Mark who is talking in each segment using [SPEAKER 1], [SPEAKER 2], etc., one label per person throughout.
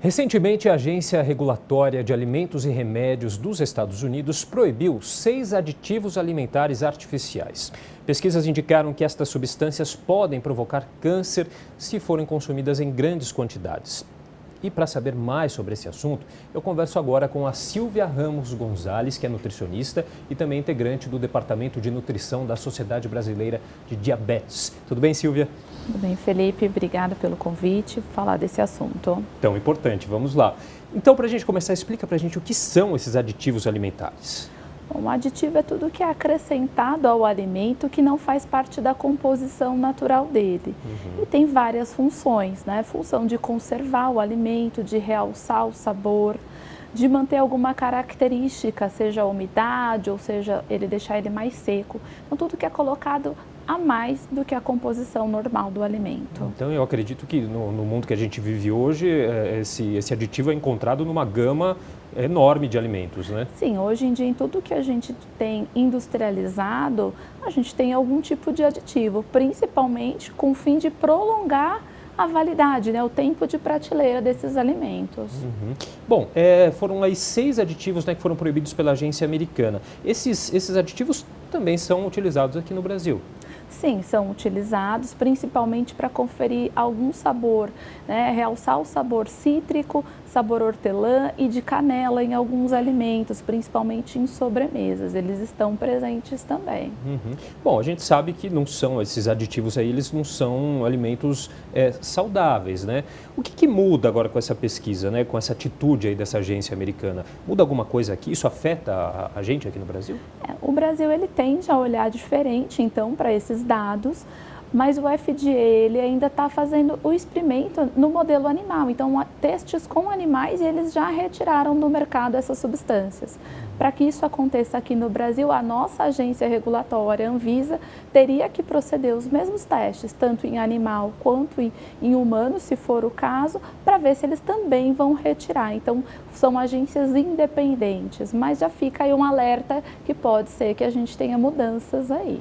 [SPEAKER 1] Recentemente, a Agência Regulatória de Alimentos e Remédios dos Estados Unidos proibiu 6 aditivos alimentares artificiais. Pesquisas indicaram que estas substâncias podem provocar câncer se forem consumidas em grandes quantidades. E para saber mais sobre esse assunto, eu converso agora com a Silvia Ramos Gonzalez, que é nutricionista e também integrante do Departamento de Nutrição da Sociedade Brasileira de Diabetes. Tudo bem, Silvia?
[SPEAKER 2] Tudo bem, Felipe. Obrigada pelo convite, falar desse assunto.
[SPEAKER 1] Tão importante, vamos lá. Então, para a gente começar, explica para a gente o que são esses aditivos alimentares.
[SPEAKER 2] Bom, o aditivo é tudo que é acrescentado ao alimento que não faz parte da composição natural dele. E tem várias funções, né? Função de conservar o alimento, de realçar o sabor, de manter alguma característica, seja a umidade ou seja ele deixar ele mais seco. Então, tudo que é colocado a mais do que a composição normal do alimento.
[SPEAKER 1] Então, eu acredito que no mundo que a gente vive hoje, esse aditivo é encontrado numa gama enorme de alimentos, né?
[SPEAKER 2] Sim, hoje em dia em tudo que a gente tem industrializado, a gente tem algum tipo de aditivo, principalmente com o fim de prolongar a validade, né, o tempo de prateleira desses alimentos.
[SPEAKER 1] Bom, foram aí 6 aditivos, né, que foram proibidos pela agência americana. Esses aditivos também são utilizados aqui no Brasil.
[SPEAKER 2] Sim, são utilizados principalmente para conferir algum sabor, né? Realçar o sabor cítrico, sabor hortelã e de canela em alguns alimentos, principalmente em sobremesas. Eles estão presentes também.
[SPEAKER 1] Bom, a gente sabe que não são esses aditivos aí, eles não são alimentos saudáveis, né? O que muda agora com essa pesquisa, né? Com essa atitude aí dessa agência americana? Muda alguma coisa aqui? Isso afeta a gente aqui no Brasil?
[SPEAKER 2] O Brasil ele tende a olhar diferente, então, para esses dados, mas o FDA ele ainda está fazendo o experimento no modelo animal. Então, testes com animais e eles já retiraram do mercado essas substâncias. Para que isso aconteça aqui no Brasil, a nossa agência regulatória, Anvisa, teria que proceder os mesmos testes, tanto em animal quanto em humano, se for o caso, para ver se eles também vão retirar. Então, são agências independentes, mas já fica aí um alerta que pode ser que a gente tenha mudanças aí.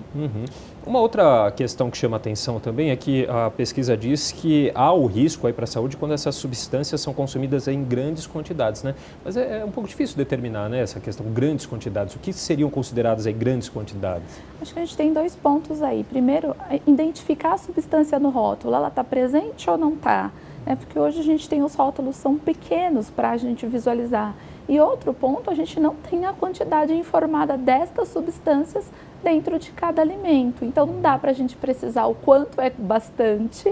[SPEAKER 1] Uma outra questão que chama atenção também é que a pesquisa diz que há o risco aí para a saúde quando essas substâncias são consumidas em grandes quantidades, né? Mas é um pouco difícil determinar, né, essa questão, grandes quantidades. O que seriam consideradas aí grandes quantidades?
[SPEAKER 2] Acho que a gente tem 2 pontos aí. Primeiro, identificar a substância no rótulo. Ela está presente ou não está? Porque hoje a gente tem os rótulos são pequenos para a gente visualizar. E outro ponto, a gente não tem a quantidade informada destas substâncias dentro de cada alimento. Então, não dá para a gente precisar o quanto é bastante,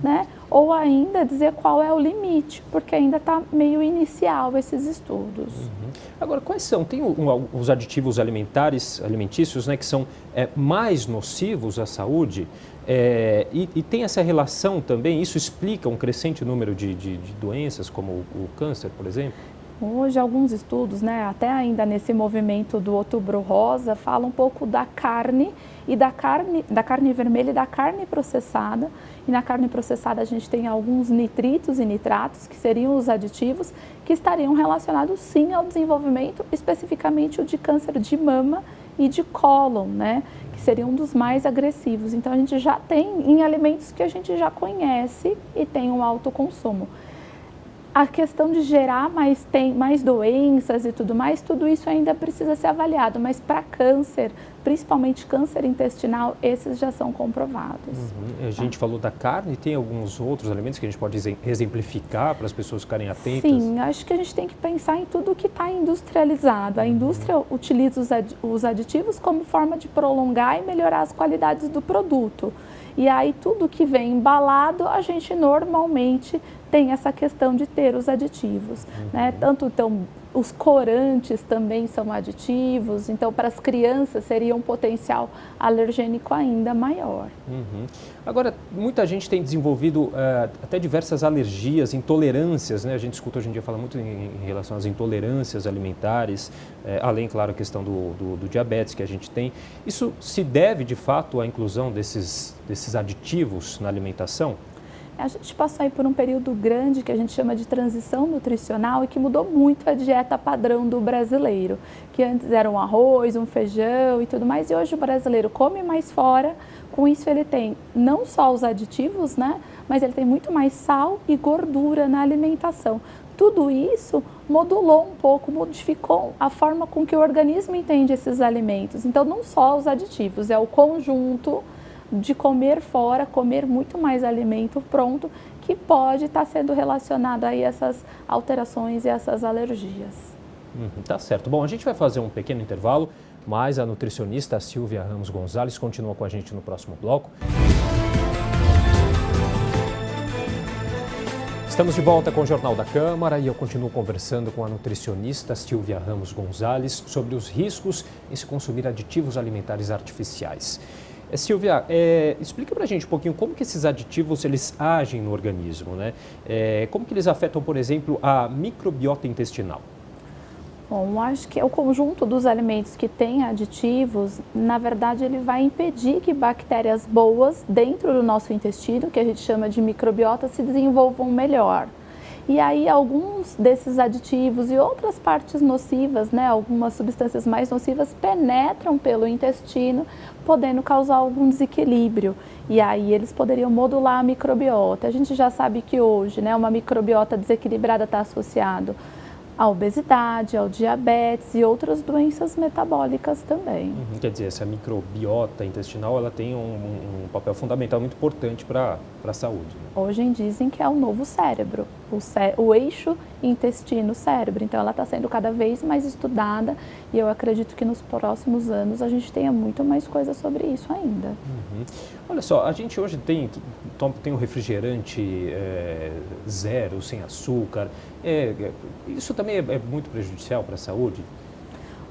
[SPEAKER 2] né? Ou ainda dizer qual é o limite, porque ainda está meio inicial esses estudos.
[SPEAKER 1] Agora, quais são? Tem os aditivos alimentícios, né, que são mais nocivos à saúde? E tem essa relação também, isso explica um crescente número de doenças, como o câncer, por exemplo?
[SPEAKER 2] Hoje, alguns estudos, né, até ainda nesse movimento do Outubro Rosa, falam um pouco da carne e da carne vermelha e da carne processada. E na carne processada a gente tem alguns nitritos e nitratos, que seriam os aditivos, que estariam relacionados sim ao desenvolvimento, especificamente o de câncer de mama e de cólon, né, que seriam um dos mais agressivos. Então a gente já tem em alimentos que a gente já conhece e tem um alto consumo. A questão de gerar mais doenças e tudo mais, tudo isso ainda precisa ser avaliado, mas para câncer, principalmente câncer intestinal, esses já são comprovados.
[SPEAKER 1] A gente falou da carne, tem alguns outros alimentos que a gente pode exemplificar para as pessoas ficarem atentas?
[SPEAKER 2] Sim, acho que a gente tem que pensar em tudo que está industrializado. A indústria utiliza os aditivos como forma de prolongar e melhorar as qualidades do produto. E aí tudo que vem embalado, a gente normalmente tem essa questão de ter os aditivos, né? Tanto então, os corantes também são aditivos, então para as crianças seria um potencial alergênico ainda maior.
[SPEAKER 1] Agora, muita gente tem desenvolvido até diversas alergias, intolerâncias, né? A gente escuta hoje em dia falar muito em relação às intolerâncias alimentares, além, claro, a questão do diabetes que a gente tem. Isso se deve, de fato, à inclusão desses aditivos na alimentação?
[SPEAKER 2] A gente passou aí por um período grande que a gente chama de transição nutricional e que mudou muito a dieta padrão do brasileiro, que antes era um arroz, um feijão e tudo mais, e hoje o brasileiro come mais fora, Com isso ele tem não só os aditivos, né, mas ele tem muito mais sal e gordura na alimentação. Tudo isso modulou um pouco, modificou a forma com que o organismo entende esses alimentos. Então não só os aditivos, é o conjunto de comer fora, comer muito mais alimento pronto, que pode estar sendo relacionado aí a essas alterações e essas alergias.
[SPEAKER 1] Tá certo. Bom, a gente vai fazer um pequeno intervalo, mas a nutricionista Silvia Ramos Gonzalez continua com a gente no próximo bloco. Estamos de volta com o Jornal da Câmara e eu continuo conversando com a nutricionista Silvia Ramos Gonzalez sobre os riscos em se consumir aditivos alimentares artificiais. Silvia, explica pra gente um pouquinho como que esses aditivos eles agem no organismo, né? Como que eles afetam, por exemplo, a microbiota intestinal?
[SPEAKER 2] Bom, acho que o conjunto dos alimentos que têm aditivos, na verdade, ele vai impedir que bactérias boas dentro do nosso intestino, que a gente chama de microbiota, se desenvolvam melhor. E aí alguns desses aditivos e outras partes nocivas, né, algumas substâncias mais nocivas penetram pelo intestino, podendo causar algum desequilíbrio. E aí eles poderiam modular a microbiota. A gente já sabe que hoje, né, uma microbiota desequilibrada está associado à obesidade, ao diabetes e outras doenças metabólicas também.
[SPEAKER 1] Quer dizer, essa microbiota intestinal ela tem um papel fundamental muito importante para a saúde. Né?
[SPEAKER 2] Hoje dizem que é o novo cérebro, o eixo intestino-cérebro. Então ela está sendo cada vez mais estudada e eu acredito que nos próximos anos a gente tenha muito mais coisa sobre isso ainda.
[SPEAKER 1] Olha só, a gente hoje tem um refrigerante zero, sem açúcar. Isso também é muito prejudicial para a saúde?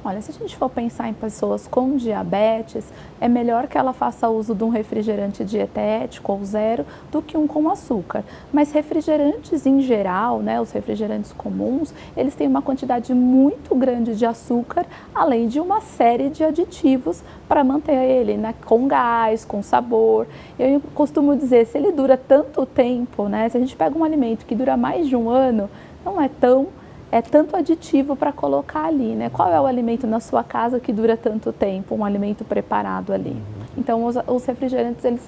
[SPEAKER 2] Olha, se a gente for pensar em pessoas com diabetes, é melhor que ela faça uso de um refrigerante dietético ou zero do que um com açúcar. Mas refrigerantes em geral, né, os refrigerantes comuns, eles têm uma quantidade muito grande de açúcar, além de uma série de aditivos para manter ele, né, com gás, com sabor. Eu costumo dizer, se ele dura tanto tempo, né, se a gente pega um alimento que dura mais de um ano, não é tanto aditivo para colocar ali, né? Qual é o alimento na sua casa que dura tanto tempo, um alimento preparado ali? Então, os refrigerantes, eles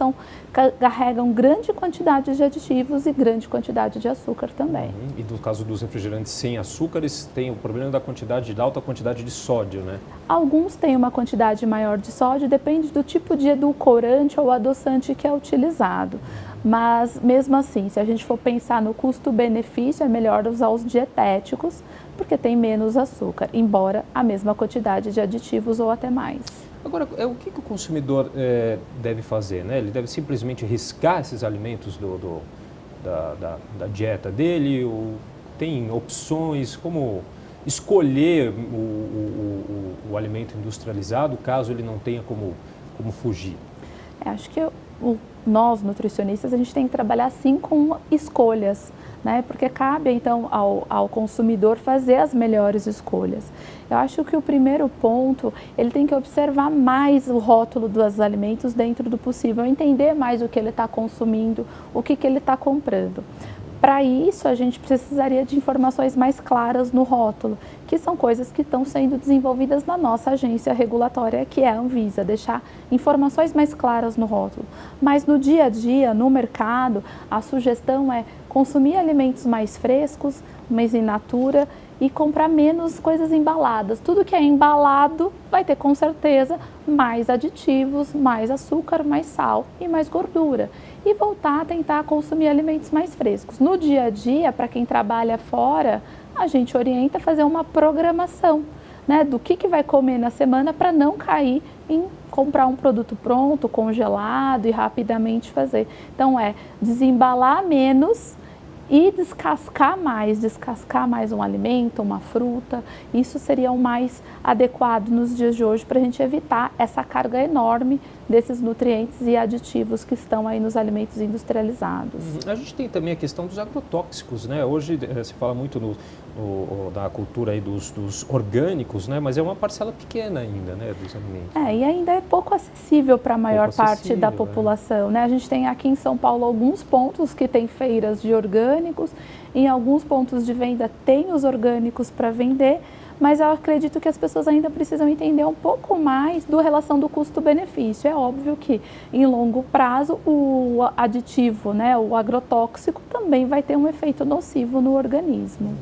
[SPEAKER 2] carregam grande quantidade de aditivos e grande quantidade de açúcar também.
[SPEAKER 1] E no caso dos refrigerantes sem açúcar, eles têm o problema da alta quantidade de sódio, né?
[SPEAKER 2] Alguns têm uma quantidade maior de sódio, depende do tipo de edulcorante ou adoçante que é utilizado. Mas, mesmo assim, se a gente for pensar no custo-benefício, é melhor usar os dietéticos, porque tem menos açúcar, embora a mesma quantidade de aditivos ou até mais.
[SPEAKER 1] Agora, o que o consumidor deve fazer, né? Ele deve simplesmente riscar esses alimentos da dieta dele? Ou tem opções como escolher o alimento industrializado, caso ele não tenha como fugir?
[SPEAKER 2] Acho que nós, nutricionistas, a gente tem que trabalhar sim com escolhas, né? Porque cabe então ao consumidor fazer as melhores escolhas. Eu acho que o primeiro ponto, ele tem que observar mais o rótulo dos alimentos dentro do possível, entender mais o que ele está consumindo, o que ele está comprando. Para isso, a gente precisaria de informações mais claras no rótulo, que são coisas que estão sendo desenvolvidas na nossa agência regulatória, que é a Anvisa, deixar informações mais claras no rótulo. Mas no dia a dia, no mercado, a sugestão é consumir alimentos mais frescos, mais in natura e comprar menos coisas embaladas. Tudo que é embalado vai ter com certeza mais aditivos, mais açúcar, mais sal e mais gordura. E voltar a tentar consumir alimentos mais frescos. No dia a dia, para quem trabalha fora, a gente orienta a fazer uma programação, né, do que vai comer na semana para não cair em comprar um produto pronto, congelado e rapidamente fazer. Então desembalar menos e descascar mais um alimento, uma fruta. Isso seria o mais adequado nos dias de hoje para a gente evitar essa carga enorme desses nutrientes e aditivos que estão aí nos alimentos industrializados.
[SPEAKER 1] A gente tem também a questão dos agrotóxicos, né? Hoje se fala muito da cultura aí dos orgânicos, né? Mas é uma parcela pequena ainda, né, dos alimentos.
[SPEAKER 2] E ainda é pouco acessível para a maior parte da população, né? A gente tem aqui em São Paulo alguns pontos que tem feiras de orgânicos, em alguns pontos de venda tem os orgânicos para vender, mas eu acredito que as pessoas ainda precisam entender um pouco mais da relação do custo-benefício. É óbvio que em longo prazo o aditivo, né, o agrotóxico também vai ter um efeito nocivo no organismo.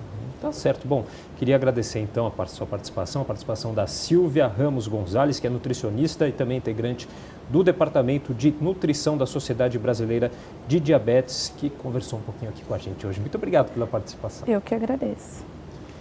[SPEAKER 1] Tá certo. Bom, queria agradecer então a sua participação, a participação da Silvia Ramos Gonzalez, que é nutricionista e também integrante do Departamento de Nutrição da Sociedade Brasileira de Diabetes, que conversou um pouquinho aqui com a gente hoje. Muito obrigado pela participação.
[SPEAKER 2] Eu que agradeço.